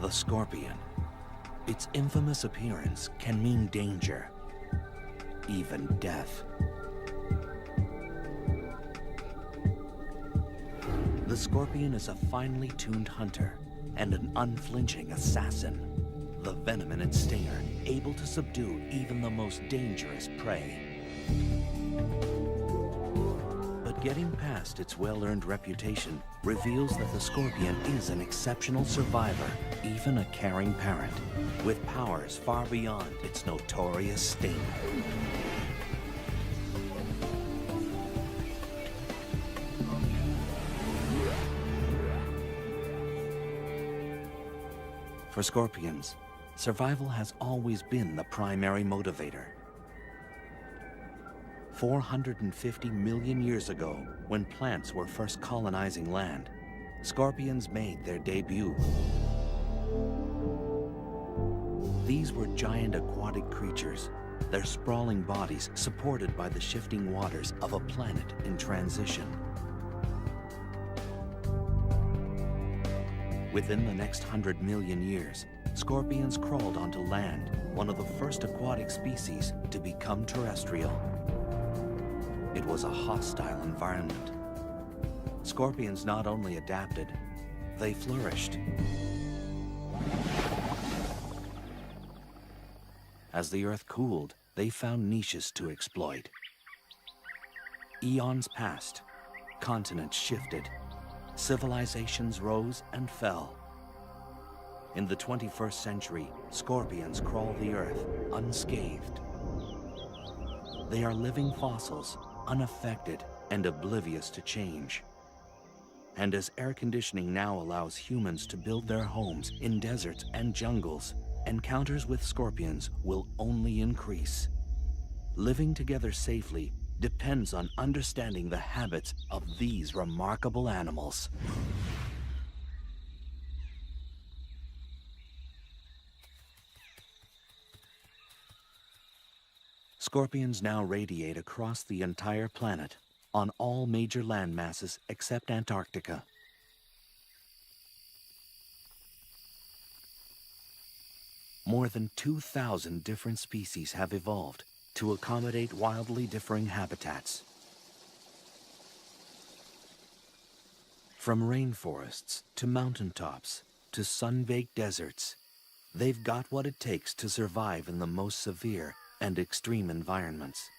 The scorpion. Its infamous appearance can mean danger, even death. The scorpion is a finely tuned hunter and an unflinching assassin. The venom in its stinger able to subdue even the most dangerous prey. But getting past its well-earned reputation reveals that the scorpion is an exceptional survivor, even a caring parent, with powers far beyond its notorious sting. For scorpions, survival has always been the primary motivator. 450 million years ago, when plants were first colonizing land, scorpions made their debut. These were giant aquatic creatures, their sprawling bodies supported by the shifting waters of a planet in transition. Within the next 100 million years, scorpions crawled onto land, one of the first aquatic species to become terrestrial. It was a hostile environment. Scorpions not only adapted, they flourished. As the Earth cooled, they found niches to exploit. Eons passed, continents shifted, civilizations rose and fell. In the 21st century, scorpions crawl the Earth unscathed. They are living fossils, unaffected and oblivious to change. And as air conditioning now allows humans to build their homes in deserts and jungles, encounters with scorpions will only increase. Living together safely depends on understanding the habits of these remarkable animals. Scorpions now radiate across the entire planet, on all major land masses except Antarctica. More than 2,000 different species have evolved to accommodate wildly differing habitats. From rainforests to mountaintops to sun-baked deserts, they've got what it takes to survive in the most severe and extreme environments.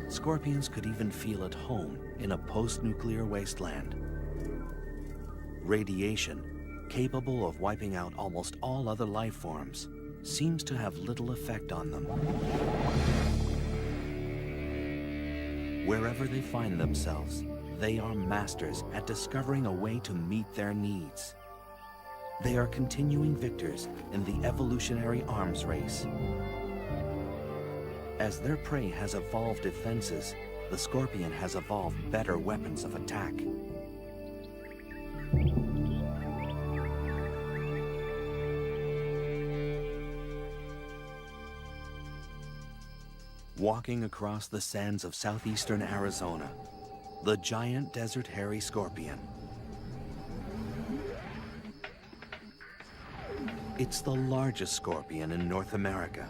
Scorpions could even feel at home in a post-nuclear wasteland. Radiation, capable of wiping out almost all other life forms, seems to have little effect on them. Wherever they find themselves, they are masters at discovering a way to meet their needs. They are continuing victors in the evolutionary arms race. As their prey has evolved defenses, the scorpion has evolved better weapons of attack. Walking across the sands of southeastern Arizona, the giant desert hairy scorpion. It's the largest scorpion in North America.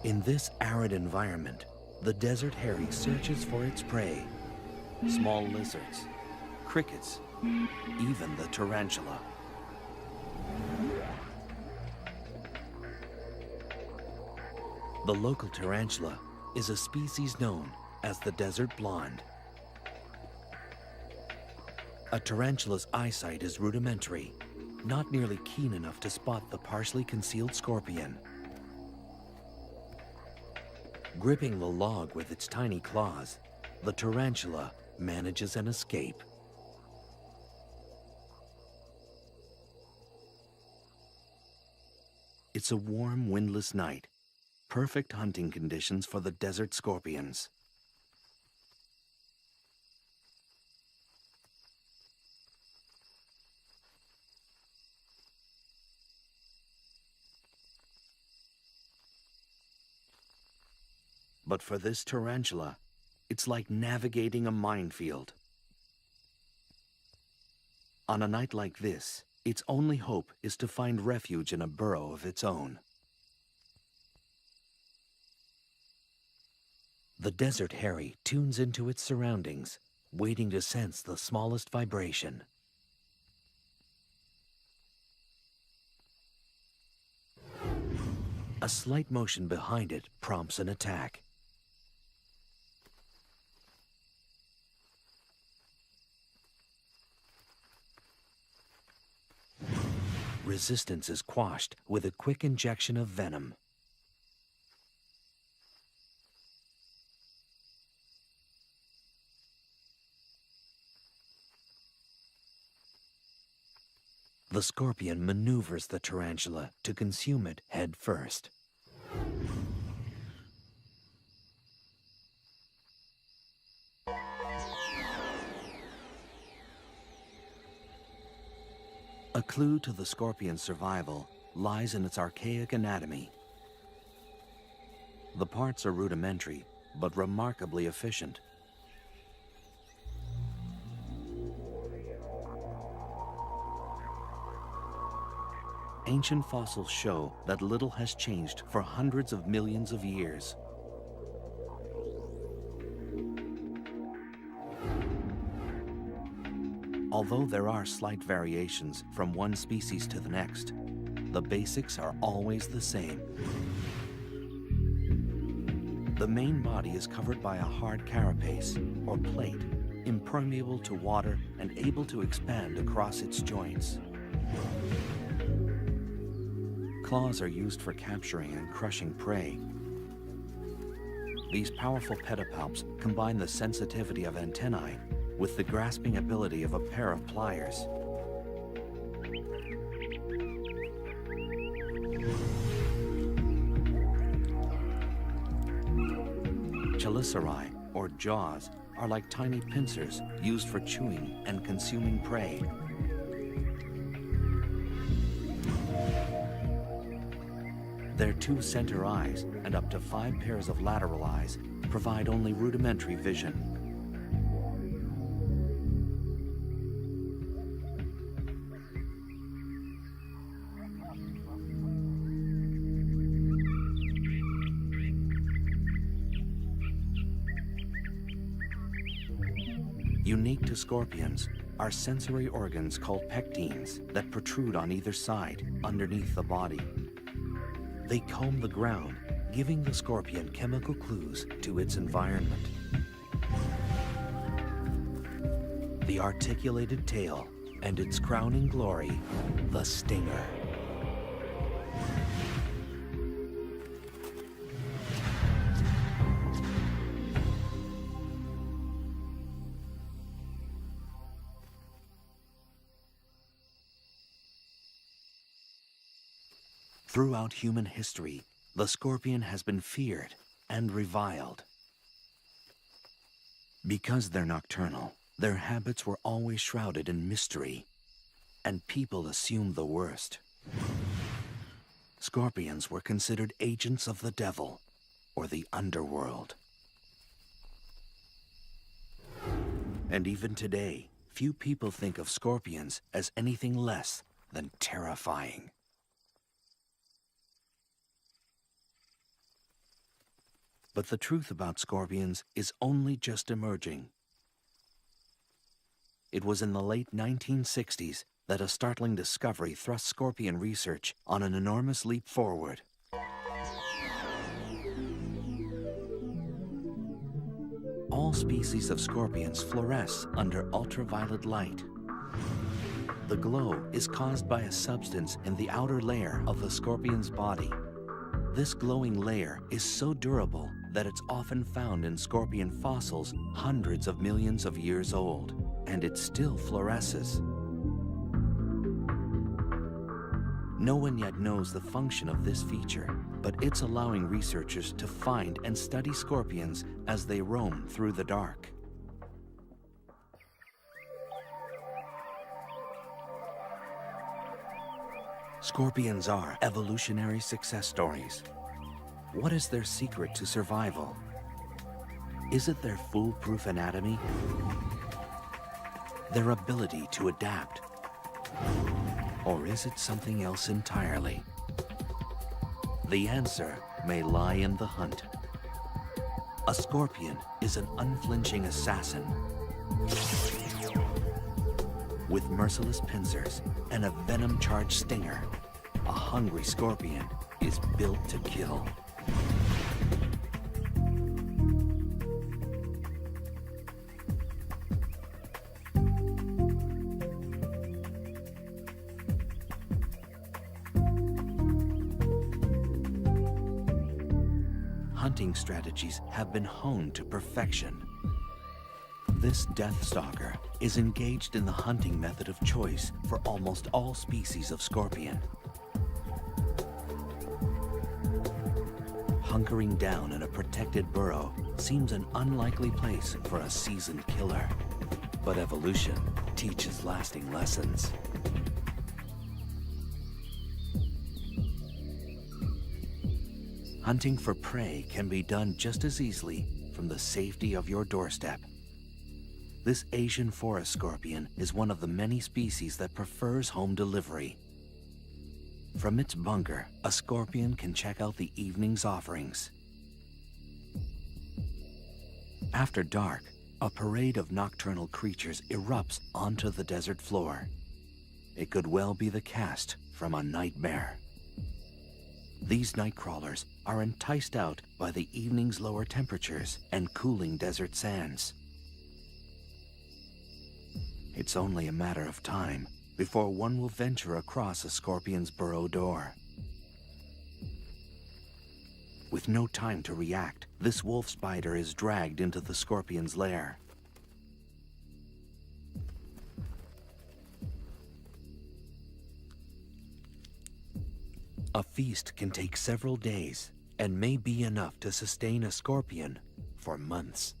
In this arid environment, the desert hairy searches for its prey, small lizards, crickets, even the tarantula. The local tarantula is a species known as the desert blonde. A tarantula's eyesight is rudimentary, not nearly keen enough to spot the partially concealed scorpion. Gripping the log with its tiny claws, the tarantula manages an escape. It's a warm, windless night, perfect hunting conditions for the desert scorpions. But for this tarantula, it's like navigating a minefield. On a night like this, its only hope is to find refuge in a burrow of its own. The desert hairy tunes into its surroundings, waiting to sense the smallest vibration. A slight motion behind it prompts an attack. Resistance is quashed with a quick injection of venom. The scorpion maneuvers the tarantula to consume it head first. A clue to the scorpion's survival lies in its archaic anatomy. The parts are rudimentary, but remarkably efficient. Ancient fossils show that little has changed for hundreds of millions of years. Although there are slight variations from one species to the next, the basics are always the same. The main body is covered by a hard carapace, or plate, impermeable to water and able to expand across its joints. Claws are used for capturing and crushing prey. These powerful pedipalps combine the sensitivity of antennae with the grasping ability of a pair of pliers. Chelicerae, or jaws, are like tiny pincers used for chewing and consuming prey. Their 2 center eyes and up to 5 pairs of lateral eyes provide only rudimentary vision. Unique to scorpions are sensory organs called pectines that protrude on either side, underneath the body. They comb the ground, giving the scorpion chemical clues to its environment. The articulated tail and its crowning glory, the stinger. Throughout human history, the scorpion has been feared and reviled. Because they're nocturnal, their habits were always shrouded in mystery, and people assumed the worst. Scorpions were considered agents of the devil, or the underworld. And even today, few people think of scorpions as anything less than terrifying. But the truth about scorpions is only just emerging. It was in the late 1960s that a startling discovery thrust scorpion research on an enormous leap forward. All species of scorpions fluoresce under ultraviolet light. The glow is caused by a substance in the outer layer of the scorpion's body. This glowing layer is so durable that it's often found in scorpion fossils hundreds of millions of years old, and it still fluoresces. No one yet knows the function of this feature, but it's allowing researchers to find and study scorpions as they roam through the dark. Scorpions are evolutionary success stories. What is their secret to survival? Is it their foolproof anatomy? Their ability to adapt? Or is it something else entirely? The answer may lie in the hunt. A scorpion is an unflinching assassin with merciless pincers and a venom-charged stinger. A hungry scorpion is built to kill. Hunting strategies have been honed to perfection. This death stalker is engaged in the hunting method of choice for almost all species of scorpion. Hunkering down in a protected burrow seems an unlikely place for a seasoned killer, but evolution teaches lasting lessons. Hunting for prey can be done just as easily from the safety of your doorstep. This Asian forest scorpion is one of the many species that prefers home delivery. From its bunker, a scorpion can check out the evening's offerings. After dark, a parade of nocturnal creatures erupts onto the desert floor. It could well be the cast from a nightmare. These night crawlers are enticed out by the evening's lower temperatures and cooling desert sands. It's only a matter of time before one will venture across a scorpion's burrow door. With no time to react, this wolf spider is dragged into the scorpion's lair. A feast can take several days and may be enough to sustain a scorpion for months.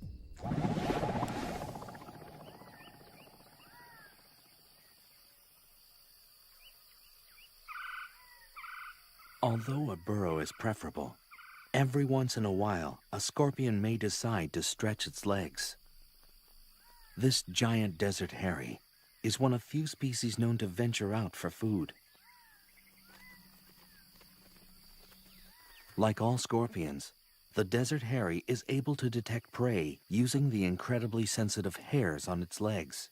Although a burrow is preferable, every once in a while a scorpion may decide to stretch its legs. This giant desert hairy is one of few species known to venture out for food. Like all scorpions, the desert hairy is able to detect prey using the incredibly sensitive hairs on its legs.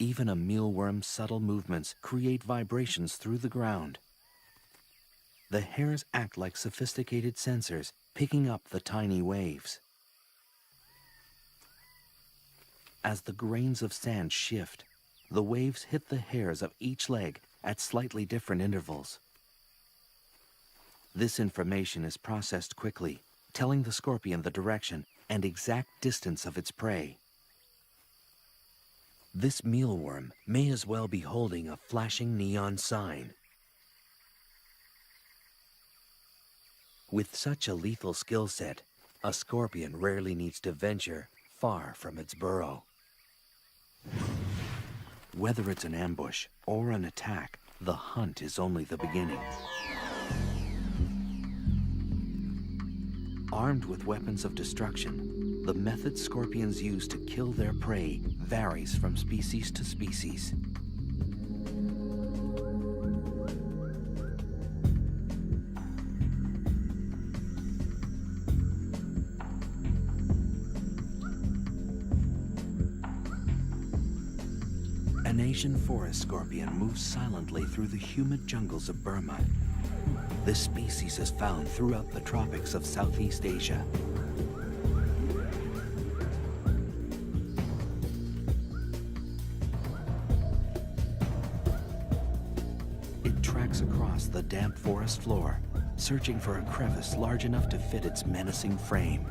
Even a mealworm's subtle movements create vibrations through the ground. The hairs act like sophisticated sensors, picking up the tiny waves. As the grains of sand shift, the waves hit the hairs of each leg at slightly different intervals. This information is processed quickly, telling the scorpion the direction and exact distance of its prey. This mealworm may as well be holding a flashing neon sign. With such a lethal skill set, a scorpion rarely needs to venture far from its burrow. Whether it's an ambush or an attack, the hunt is only the beginning. Armed with weapons of destruction, the method scorpions use to kill their prey varies from species to species. An Asian forest scorpion moves silently through the humid jungles of Burma. This species is found throughout the tropics of Southeast Asia. It tracks across the damp forest floor, searching for a crevice large enough to fit its menacing frame.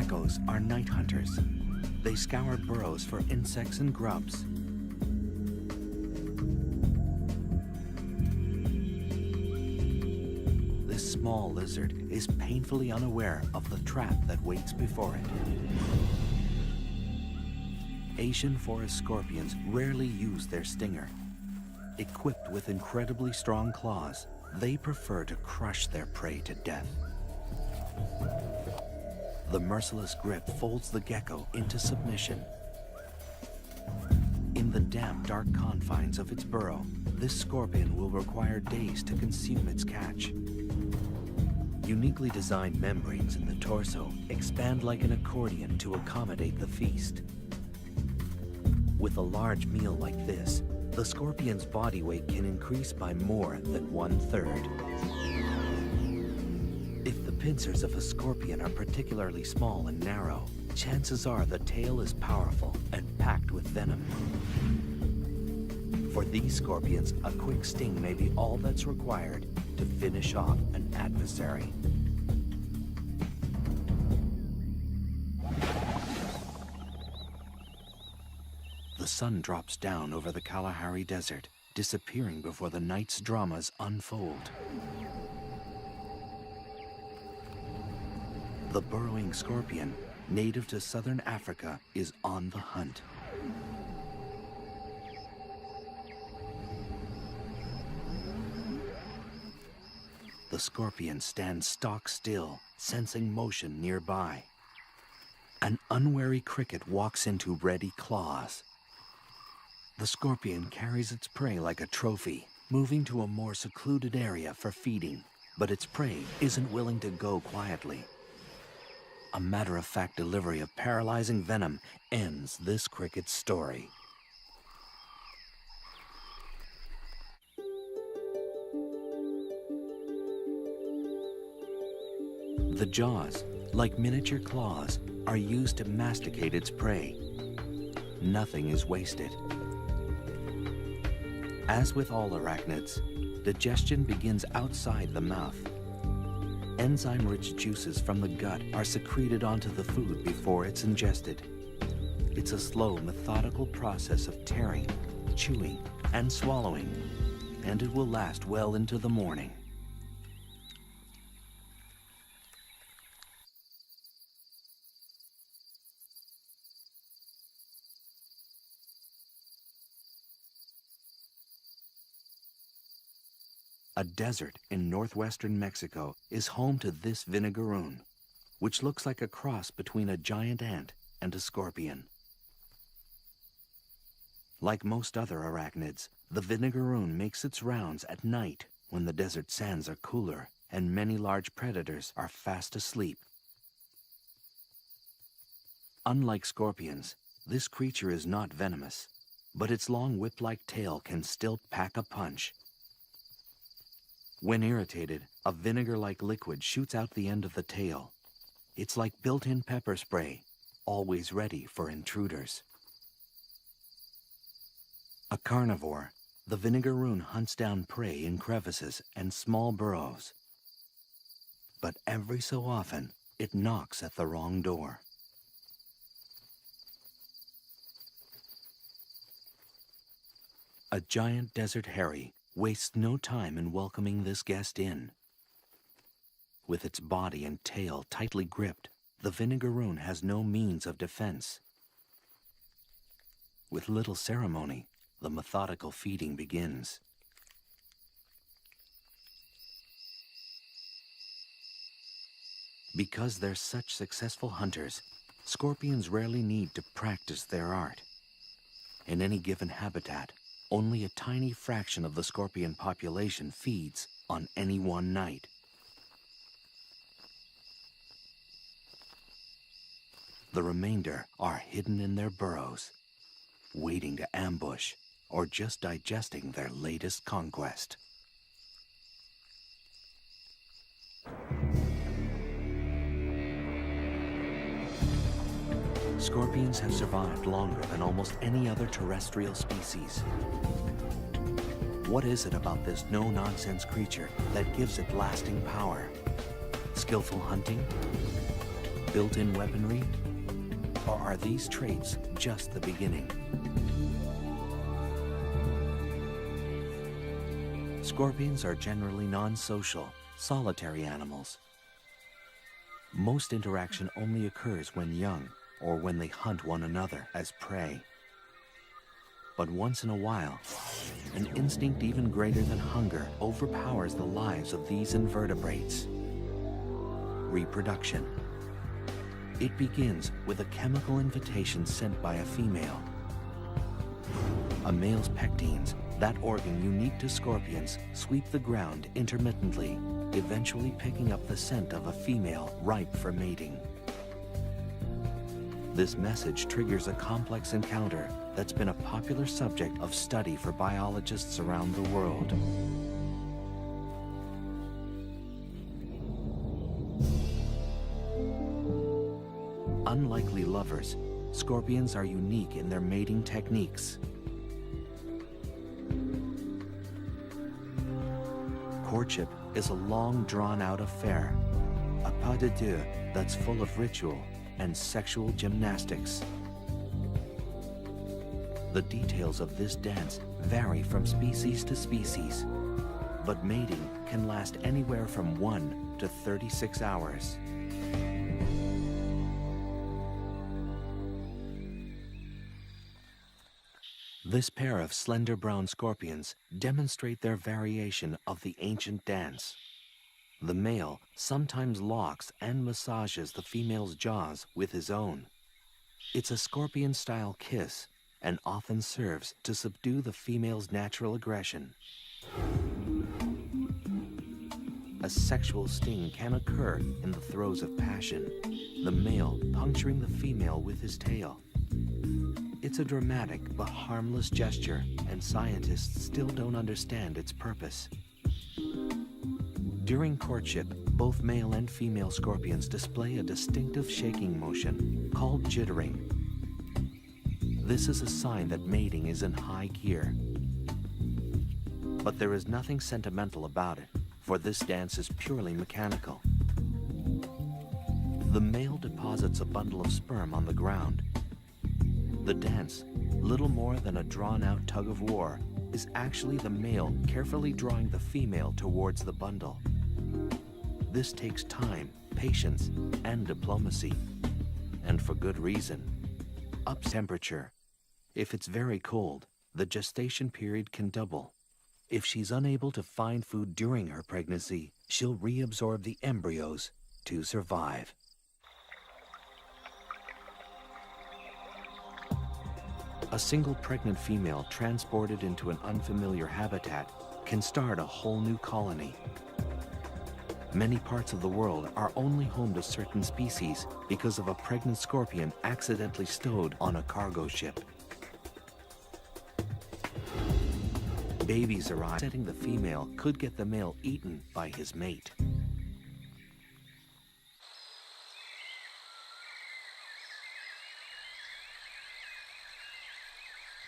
geckos are night hunters. They scour burrows for insects and grubs. This small lizard is painfully unaware of the trap that waits before it. Asian forest scorpions rarely use their stinger. Equipped with incredibly strong claws, they prefer to crush their prey to death. The merciless grip folds the gecko into submission. In the damp, dark confines of its burrow, this scorpion will require days to consume its catch. Uniquely designed membranes in the torso expand like an accordion to accommodate the feast. With a large meal like this, the scorpion's body weight can increase by more than 1/3. If the pincers of a scorpion are particularly small and narrow, chances are the tail is powerful and packed with venom. For these scorpions, a quick sting may be all that's required to finish off an adversary. The sun drops down over the Kalahari Desert, disappearing before the night's dramas unfold. The burrowing scorpion, native to southern Africa, is on the hunt. The scorpion stands stock still, sensing motion nearby. An unwary cricket walks into ready claws. The scorpion carries its prey like a trophy, moving to a more secluded area for feeding, but its prey isn't willing to go quietly. A matter-of-fact delivery of paralyzing venom ends this cricket's story. The jaws, like miniature claws, are used to masticate its prey. Nothing is wasted. As with all arachnids, digestion begins outside the mouth. Enzyme-rich juices from the gut are secreted onto the food before it's ingested. It's a slow, methodical process of tearing, chewing, and swallowing, and it will last well into the morning. A desert in northwestern Mexico is home to this vinegaroon, which looks like a cross between a giant ant and a scorpion. Like most other arachnids, the vinegaroon makes its rounds at night when the desert sands are cooler and many large predators are fast asleep. Unlike scorpions, this creature is not venomous, but its long whip-like tail can still pack a punch. When irritated, a vinegar-like liquid shoots out the end of the tail. It's like built-in pepper spray, always ready for intruders. A carnivore, the vinegaroon hunts down prey in crevices and small burrows. But every so often, it knocks at the wrong door. A giant desert hairy wastes no time in welcoming this guest in. With its body and tail tightly gripped, the vinegaroon has no means of defense. With little ceremony, the methodical feeding begins. Because they're such successful hunters, scorpions rarely need to practice their art. In any given habitat, only a tiny fraction of the scorpion population feeds on any one night. The remainder are hidden in their burrows, waiting to ambush or just digesting their latest conquest. Scorpions have survived longer than almost any other terrestrial species. What is it about this no-nonsense creature that gives it lasting power? Skillful hunting? built-in weaponry? Or are these traits just the beginning? Scorpions are generally non-social, solitary animals. Most interaction only occurs when young or when they hunt one another as prey. But once in a while, an instinct even greater than hunger overpowers the lives of these invertebrates. Reproduction. It begins with a chemical invitation sent by a female. A male's pectines, that organ unique to scorpions, sweep the ground intermittently, eventually picking up the scent of a female ripe for mating. This message triggers a complex encounter that's been a popular subject of study for biologists around the world. Unlikely lovers, scorpions are unique in their mating techniques. Courtship is a long, drawn-out affair, a pas de deux that's full of ritual and sexual gymnastics. The details of this dance vary from species to species, but mating can last anywhere from 1 to 36 hours. This pair of slender brown scorpions demonstrate their variation of the ancient dance. The male sometimes locks and massages the female's jaws with his own. It's a scorpion-style kiss and often serves to subdue the female's natural aggression. A sexual sting can occur in the throes of passion, the male puncturing the female with his tail. It's a dramatic but harmless gesture, and scientists still don't understand its purpose. During courtship, both male and female scorpions display a distinctive shaking motion called jittering. This is a sign that mating is in high gear. But there is nothing sentimental about it, for this dance is purely mechanical. The male deposits a bundle of sperm on the ground. The dance, little more than a drawn-out tug-of-war, is actually the male carefully drawing the female towards the bundle. This takes time, patience, and diplomacy. And for good reason. Up temperature. If it's very cold, the gestation period can double. If she's unable to find food during her pregnancy, she'll reabsorb the embryos to survive. A single pregnant female transported into an unfamiliar habitat can start a whole new colony. Many parts of the world are only home to certain species because of a pregnant scorpion accidentally stowed on a cargo ship. Babies arrive, setting the female could get the male eaten by his mate.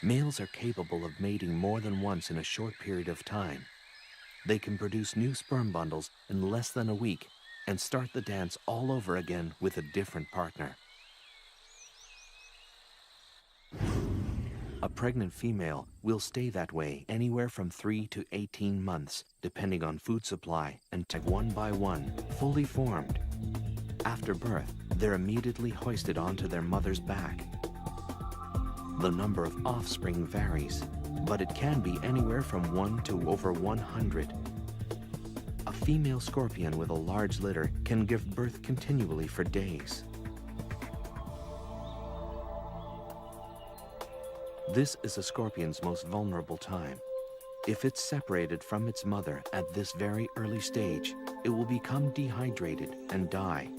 Males are capable of mating more than once in a short period of time. They can produce new sperm bundles in less than a week and start the dance all over again with a different partner. A pregnant female will stay that way anywhere from 3 to 18 months, depending on food supply, and take one by one, fully formed. After birth, they're immediately hoisted onto their mother's back. The number of offspring varies, but it can be anywhere from 1 to over 100. A female scorpion with a large litter can give birth continually for days. This is a scorpion's most vulnerable time. If it's separated from its mother at this very early stage, it will become dehydrated and die.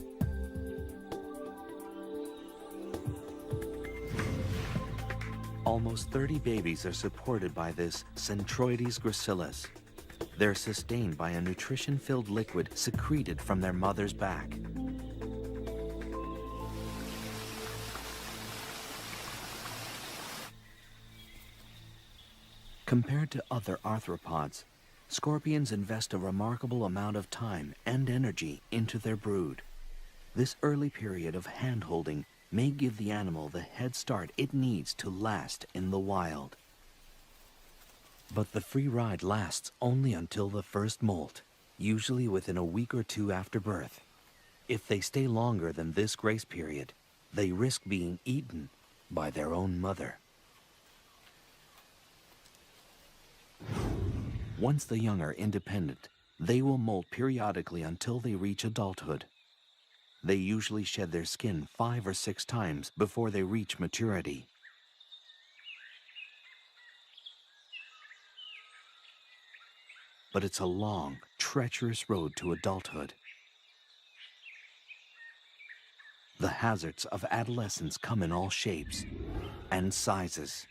Almost 30 babies are supported by this Centroides gracilis. They're sustained by a nutrition-filled liquid secreted from their mother's back. Compared to other arthropods, scorpions invest a remarkable amount of time and energy into their brood. This early period of hand-holding may give the animal the head start it needs to last in the wild. But the free ride lasts only until the first molt, usually within a week or two after birth. If they stay longer than this grace period, they risk being eaten by their own mother. Once the young are independent, they will molt periodically until they reach adulthood. They usually shed their skin 5 or 6 times before they reach maturity. But it's a long, treacherous road to adulthood. The hazards of adolescence come in all shapes and sizes.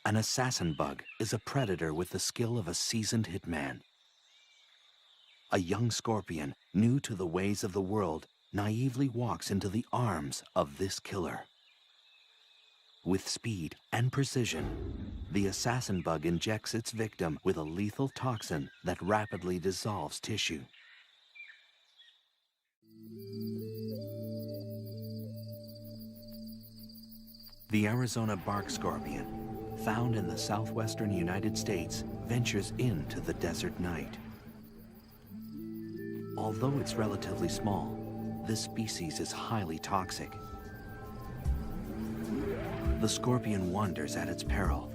An assassin bug is a predator with the skill of a seasoned hitman. A young scorpion, new to the ways of the world, naively walks into the arms of this killer. With speed and precision, the assassin bug injects its victim with a lethal toxin that rapidly dissolves tissue. The Arizona bark scorpion, found in the southwestern United States, ventures into the desert night. Although it's relatively small, this species is highly toxic. The scorpion wanders at its peril.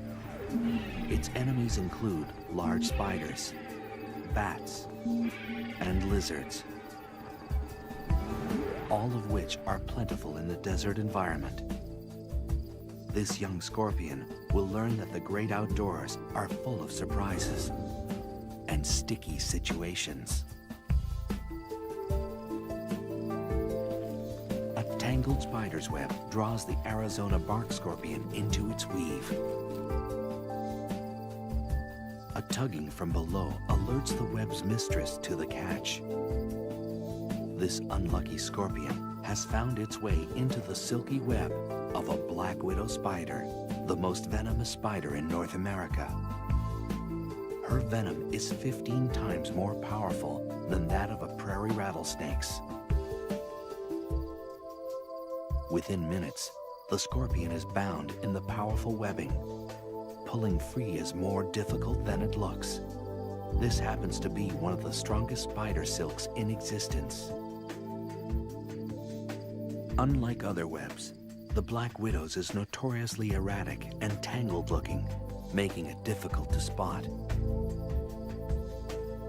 Its enemies include large spiders, bats, and lizards, all of which are plentiful in the desert environment. This young scorpion will learn that the great outdoors are full of surprises and sticky situations. A tangled spider's web draws the Arizona bark scorpion into its weave. A tugging from below alerts the web's mistress to the catch. This unlucky scorpion has found its way into the silky web of a black widow spider, the most venomous spider in North America. Her venom is 15 times more powerful than that of a prairie rattlesnake's. Within minutes, the scorpion is bound in the powerful webbing. Pulling free is more difficult than it looks. This happens to be one of the strongest spider silks in existence. Unlike other webs, the black widow's is notoriously erratic and tangled-looking, making it difficult to spot.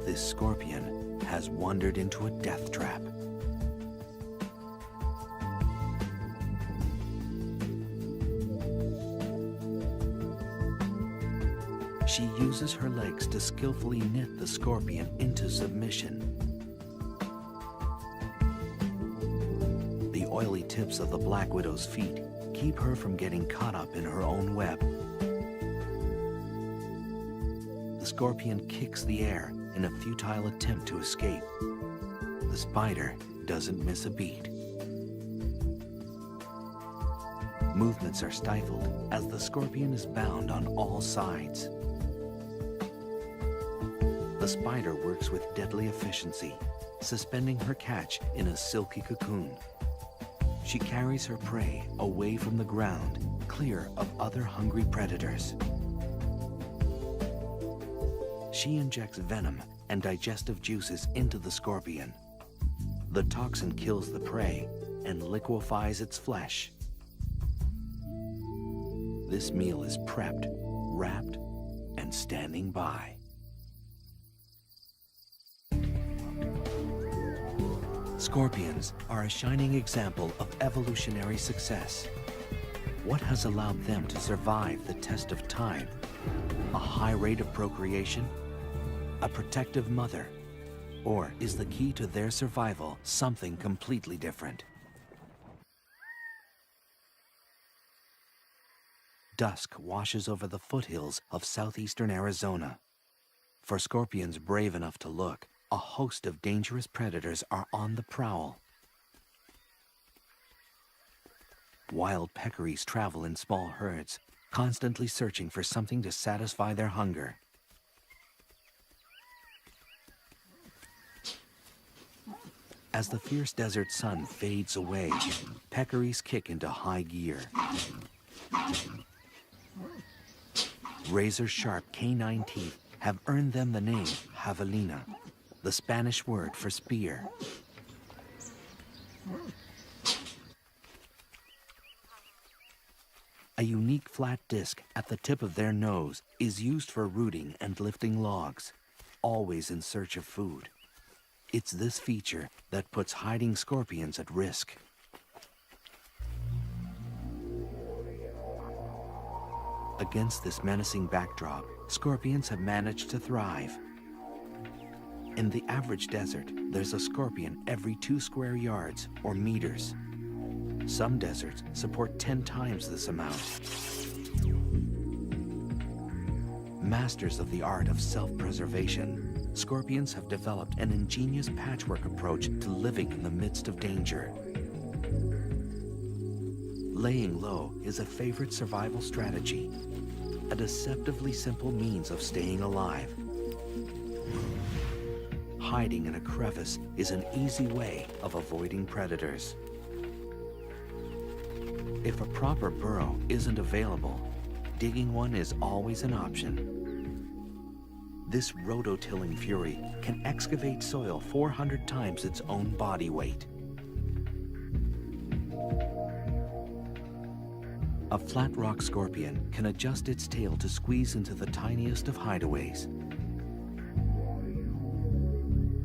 This scorpion has wandered into a death trap. She uses her legs to skillfully knit the scorpion into submission. The oily tips of the black widow's feet keep her from getting caught up in her own web. The scorpion kicks the air in a futile attempt to escape. The spider doesn't miss a beat. Movements are stifled as the scorpion is bound on all sides. The spider works with deadly efficiency, suspending her catch in a silky cocoon. She carries her prey away from the ground, clear of other hungry predators. She injects venom and digestive juices into the scorpion. The toxin kills the prey and liquefies its flesh. This meal is prepped, wrapped, and standing by. Scorpions are a shining example of evolutionary success. What has allowed them to survive the test of time? A high rate of procreation? A protective mother? Or is the key to their survival something completely different? Dusk washes over the foothills of southeastern Arizona. For scorpions brave enough to look, a host of dangerous predators are on the prowl. Wild peccaries travel in small herds, constantly searching for something to satisfy their hunger. As the fierce desert sun fades away, peccaries kick into high gear. Razor-sharp canine teeth have earned them the name javelina, the Spanish word for spear. A unique flat disc at the tip of their nose is used for rooting and lifting logs, always in search of food. It's this feature that puts hiding scorpions at risk. Against this menacing backdrop, scorpions have managed to thrive. In the average desert, there's a scorpion every 2 square yards or meters. Some deserts support 10 times this amount. Masters of the art of self-preservation, scorpions have developed an ingenious patchwork approach to living in the midst of danger. Laying low is a favorite survival strategy, a deceptively simple means of staying alive. Hiding in a crevice is an easy way of avoiding predators. If a proper burrow isn't available, digging one is always an option. This rototilling fury can excavate soil 400 times its own body weight. A flat rock scorpion can adjust its tail to squeeze into the tiniest of hideaways.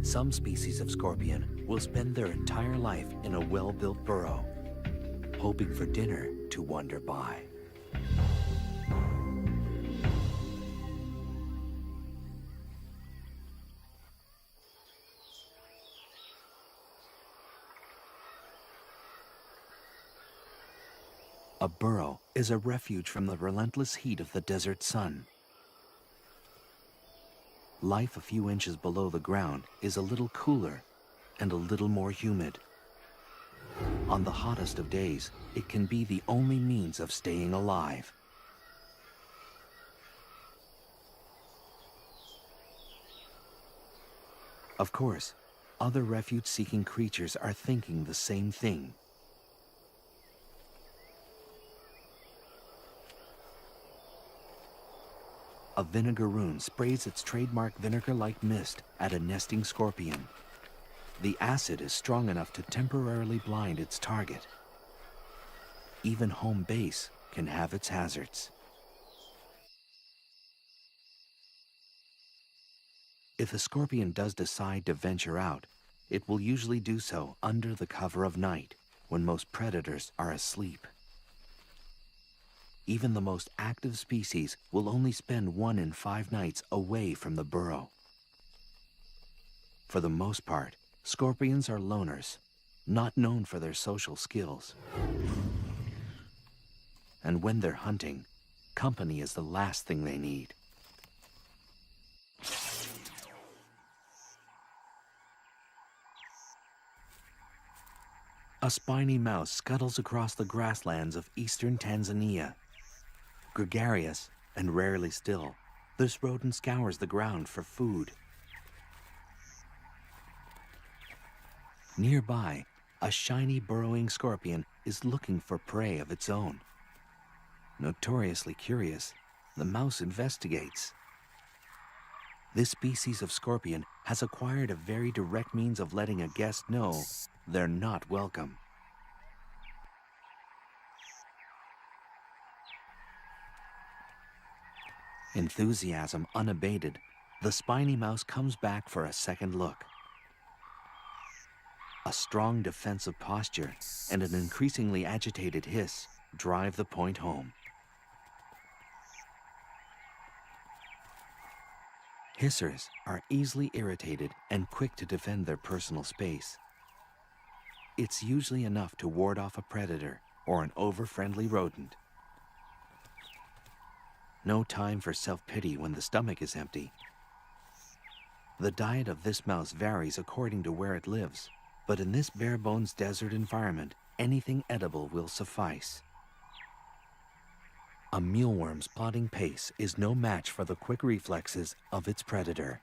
Some species of scorpion will spend their entire life in a well-built burrow, hoping for dinner to wander by. A burrow is a refuge from the relentless heat of the desert sun. Life a few inches below the ground is a little cooler and a little more humid. On the hottest of days, it can be the only means of staying alive. Of course, other refuge-seeking creatures are thinking the same thing. A vinegaroon sprays its trademark vinegar-like mist at a nesting scorpion. The acid is strong enough to temporarily blind its target. Even home base can have its hazards. If a scorpion does decide to venture out, it will usually do so under the cover of night, when most predators are asleep. Even the most active species will only spend 1 in 5 nights away from the burrow. For the most part, scorpions are loners, not known for their social skills. And when they're hunting, company is the last thing they need. A spiny mouse scuttles across the grasslands of eastern Tanzania. Gregarious and rarely still, this rodent scours the ground for food. Nearby, a shiny burrowing scorpion is looking for prey of its own. Notoriously curious, the mouse investigates. This species of scorpion has acquired a very direct means of letting a guest know they're not welcome. Enthusiasm unabated, the spiny mouse comes back for a second look. A strong defensive posture and an increasingly agitated hiss drive the point home. Hissers are easily irritated and quick to defend their personal space. It's usually enough to ward off a predator or an over-friendly rodent. No time for self-pity when the stomach is empty. The diet of this mouse varies according to where it lives, but in this bare-bones desert environment, anything edible will suffice. A mealworm's plodding pace is no match for the quick reflexes of its predator.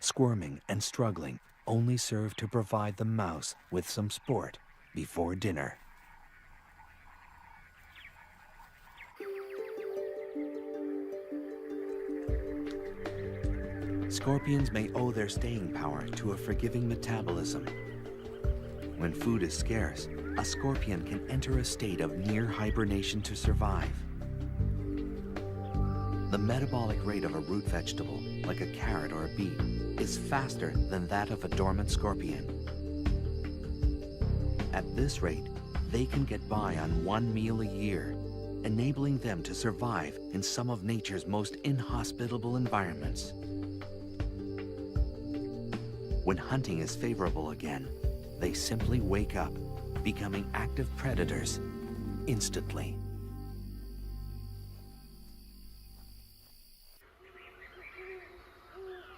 Squirming and struggling, only serve to provide the mouse with some sport before dinner. Scorpions may owe their staying power to a forgiving metabolism. When food is scarce, a scorpion can enter a state of near hibernation to survive. The metabolic rate of a root vegetable, like a carrot or a beet, is faster than that of a dormant scorpion. At this rate, they can get by on one meal a year, enabling them to survive in some of nature's most inhospitable environments. When hunting is favorable again, they simply wake up, becoming active predators instantly.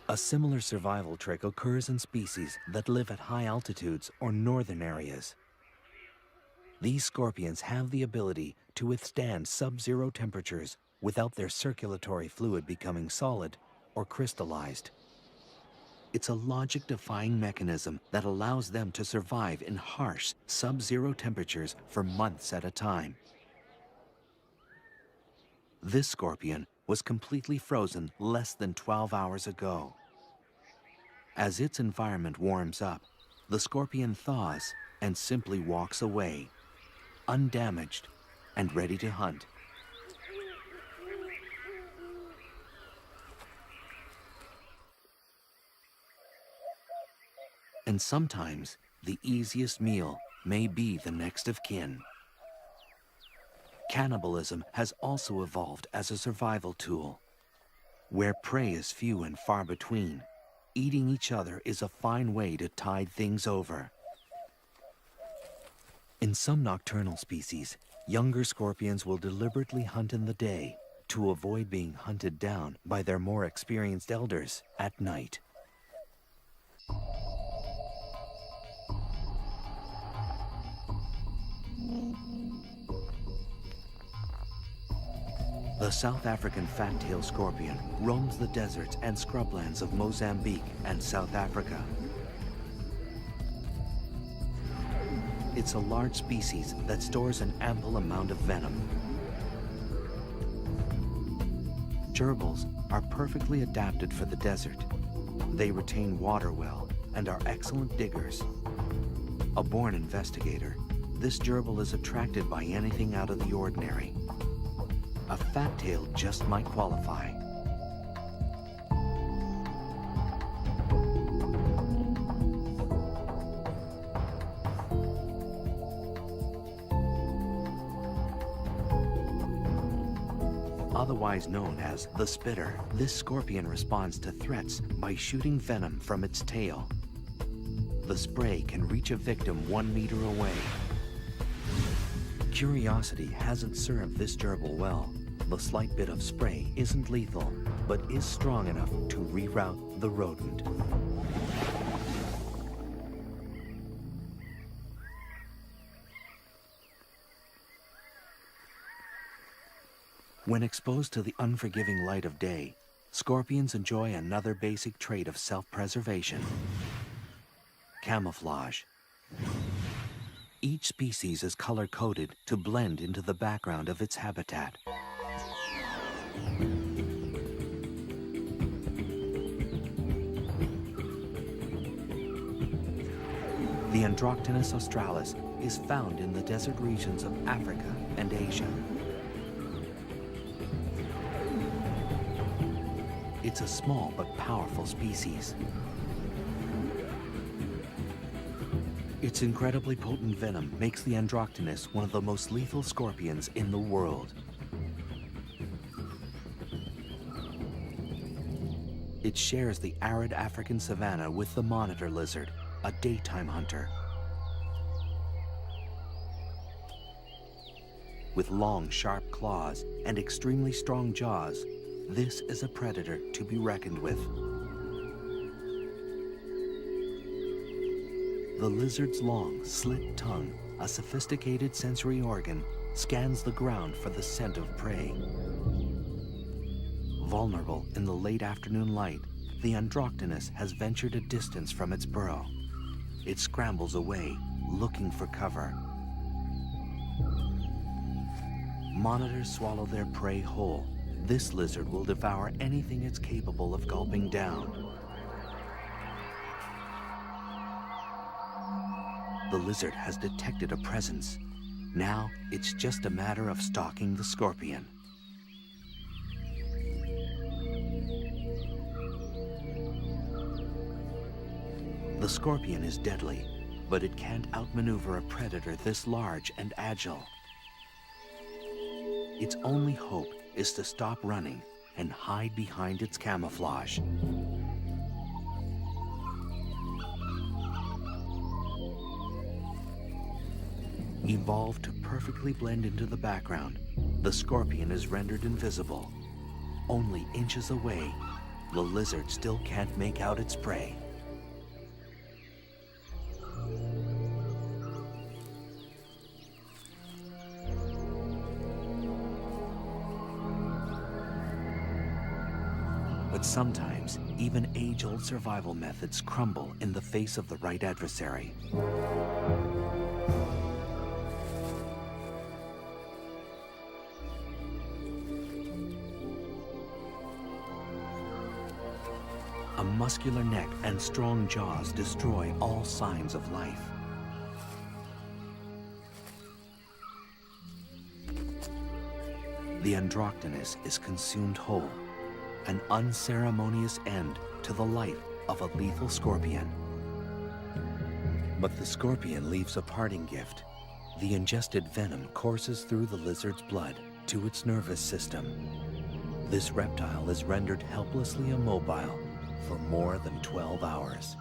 A similar survival trick occurs in species that live at high altitudes or northern areas. These scorpions have the ability to withstand sub-zero temperatures without their circulatory fluid becoming solid or crystallized. It's a logic-defying mechanism that allows them to survive in harsh sub-zero temperatures for months at a time. This scorpion was completely frozen less than 12 hours ago. As its environment warms up, the scorpion thaws and simply walks away, undamaged and ready to hunt. And sometimes, the easiest meal may be the next of kin. Cannibalism has also evolved as a survival tool. Where prey is few and far between, eating each other is a fine way to tide things over. In some nocturnal species, younger scorpions will deliberately hunt in the day to avoid being hunted down by their more experienced elders at night. The South African fat-tailed scorpion roams the deserts and scrublands of Mozambique and South Africa. It's a large species that stores an ample amount of venom. Gerbils are perfectly adapted for the desert. They retain water well and are excellent diggers. A born investigator, this gerbil is attracted by anything out of the ordinary. A fat tail just might qualify. Otherwise known as the spitter, this scorpion responds to threats by shooting venom from its tail. The spray can reach a victim 1 meter away. Curiosity hasn't served this gerbil well. The slight bit of spray isn't lethal, but is strong enough to reroute the rodent. When exposed to the unforgiving light of day, scorpions enjoy another basic trait of self-preservation: camouflage. Each species is color-coded to blend into the background of its habitat. The Androctonus australis is found in the desert regions of Africa and Asia. It's a small but powerful species. Its incredibly potent venom makes the Androctonus one of the most lethal scorpions in the world. It shares the arid African savanna with the monitor lizard, a daytime hunter. With long, sharp claws and extremely strong jaws, this is a predator to be reckoned with. The lizard's long, slit tongue, a sophisticated sensory organ, scans the ground for the scent of prey. Vulnerable in the late afternoon light, the Androctonus has ventured a distance from its burrow. It scrambles away, looking for cover. Monitors swallow their prey whole. This lizard will devour anything it's capable of gulping down. The lizard has detected a presence. Now, it's just a matter of stalking the scorpion. The scorpion is deadly, but it can't outmaneuver a predator this large and agile. Its only hope is to stop running and hide behind its camouflage. Evolved to perfectly blend into the background, the scorpion is rendered invisible. Only inches away, the lizard still can't make out its prey. But sometimes, even age-old survival methods crumble in the face of the right adversary. A muscular neck and strong jaws destroy all signs of life. The Androctonus is consumed whole, an unceremonious end to the life of a lethal scorpion. But the scorpion leaves a parting gift. The ingested venom courses through the lizard's blood to its nervous system. This reptile is rendered helplessly immobile for more than 12 hours.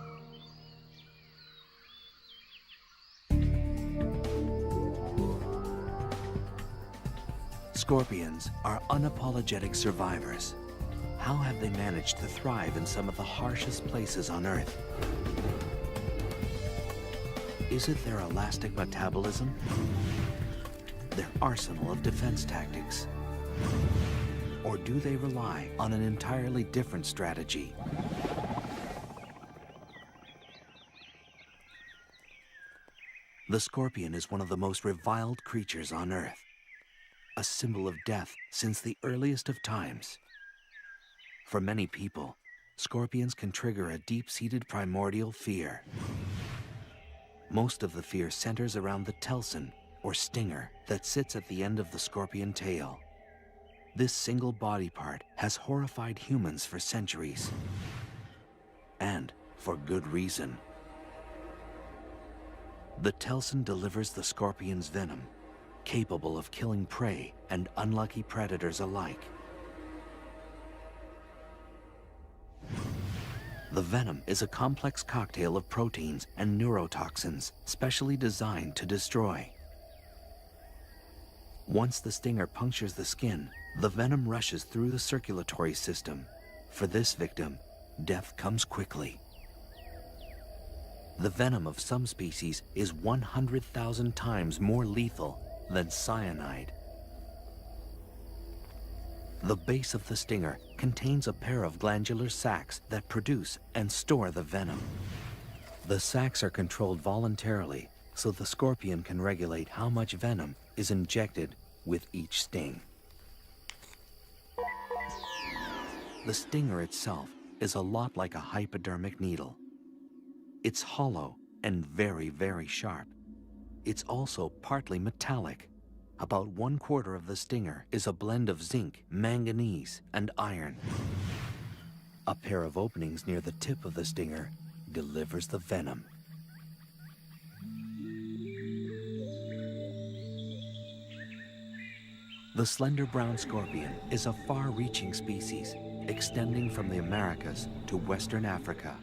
Scorpions are unapologetic survivors. How have they managed to thrive in some of the harshest places on Earth? Is it their elastic metabolism? Their arsenal of defense tactics? Or do they rely on an entirely different strategy? The scorpion is one of the most reviled creatures on Earth, a symbol of death since the earliest of times. For many people, scorpions can trigger a deep-seated primordial fear. Most of the fear centers around the telson, or stinger, that sits at the end of the scorpion tail. This single body part has horrified humans for centuries. And for good reason. The telson delivers the scorpion's venom, capable of killing prey and unlucky predators alike. The venom is a complex cocktail of proteins and neurotoxins specially designed to destroy. Once the stinger punctures the skin, the venom rushes through the circulatory system. For this victim, death comes quickly. The venom of some species is 100,000 times more lethal than cyanide. The base of the stinger contains a pair of glandular sacs that produce and store the venom. The sacs are controlled voluntarily, so the scorpion can regulate how much venom is injected with each sting. The stinger itself is a lot like a hypodermic needle. It's hollow and very, very sharp. It's also partly metallic. About 1/4 of the stinger is a blend of zinc, manganese, and iron. A pair of openings near the tip of the stinger delivers the venom. The slender brown scorpion is a far-reaching species, extending from the Americas to Western Africa.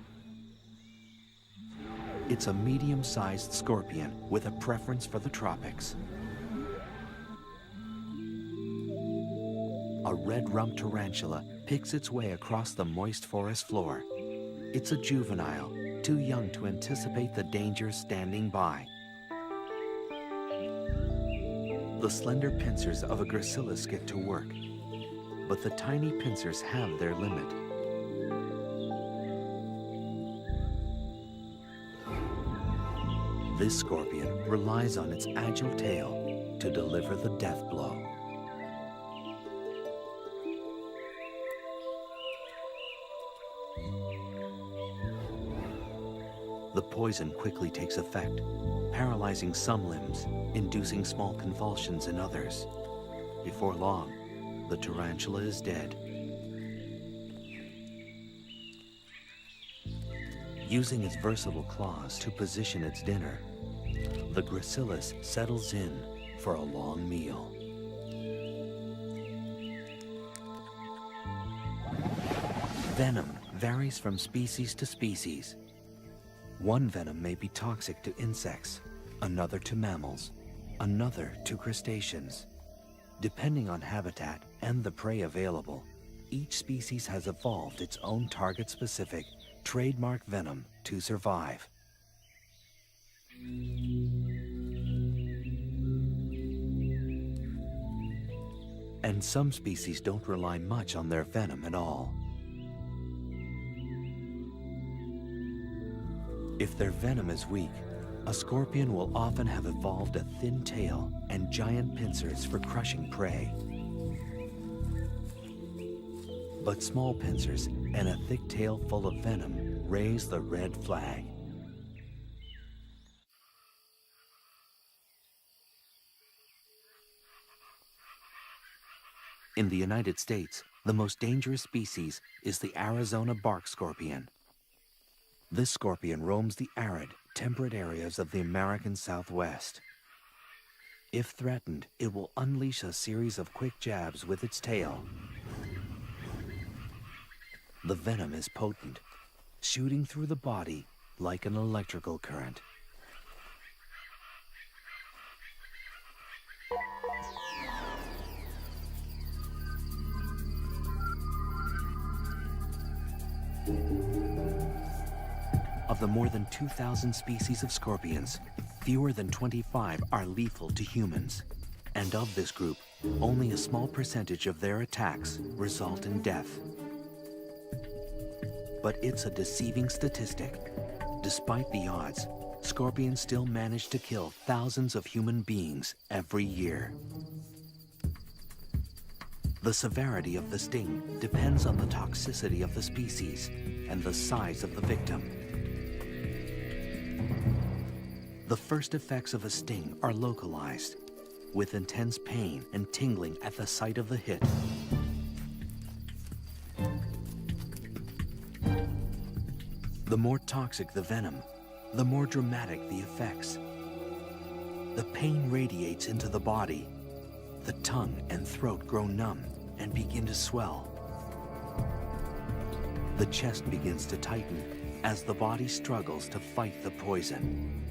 It's a medium-sized scorpion with a preference for the tropics. A red-rumped tarantula picks its way across the moist forest floor. It's a juvenile, too young to anticipate the dangers standing by. The slender pincers of a gracilis get to work, but the tiny pincers have their limit. This scorpion relies on its agile tail to deliver the death blow. The poison quickly takes effect, paralyzing some limbs, inducing small convulsions in others. Before long, the tarantula is dead. Using its versatile claws to position its dinner, the gracilis settles in for a long meal. Venom varies from species to species. One venom may be toxic to insects, another to mammals, another to crustaceans. Depending on habitat and the prey available, each species has evolved its own target-specific, trademark venom to survive. And some species don't rely much on their venom at all. If their venom is weak, a scorpion will often have evolved a thin tail and giant pincers for crushing prey. But small pincers and a thick tail full of venom raise the red flag. In the United States, the most dangerous species is the Arizona bark scorpion. This scorpion roams the arid, temperate areas of the American Southwest. If threatened, it will unleash a series of quick jabs with its tail. The venom is potent, shooting through the body like an electrical current. Of the more than 2,000 species of scorpions, fewer than 25 are lethal to humans. And of this group, only a small percentage of their attacks result in death. But it's a deceiving statistic. Despite the odds, scorpions still manage to kill thousands of human beings every year. The severity of the sting depends on the toxicity of the species and the size of the victim. The first effects of a sting are localized, with intense pain and tingling at the site of the hit. The more toxic the venom, the more dramatic the effects. The pain radiates into the body. The tongue and throat grow numb and begin to swell. The chest begins to tighten as the body struggles to fight the poison.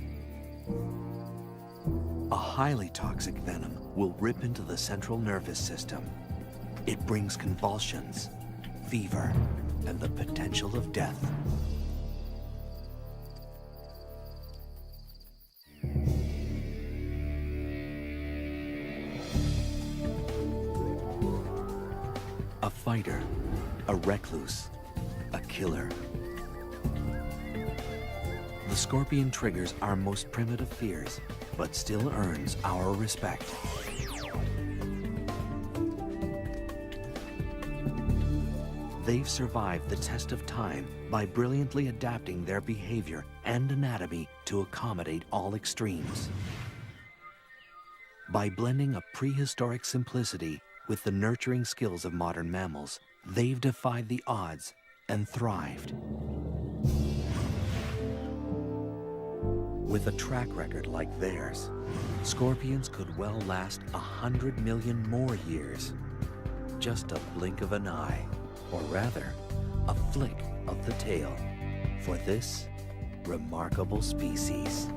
A highly toxic venom will rip into the central nervous system. It brings convulsions, fever, and the potential of death. A fighter, a recluse, a killer. The scorpion triggers our most primitive fears, but still earns our respect. They've survived the test of time by brilliantly adapting their behavior and anatomy to accommodate all extremes. By blending a prehistoric simplicity with the nurturing skills of modern mammals, they've defied the odds and thrived. With a track record like theirs, scorpions could well last 100 million more years. Just a blink of an eye, or rather, a flick of the tail, for this remarkable species.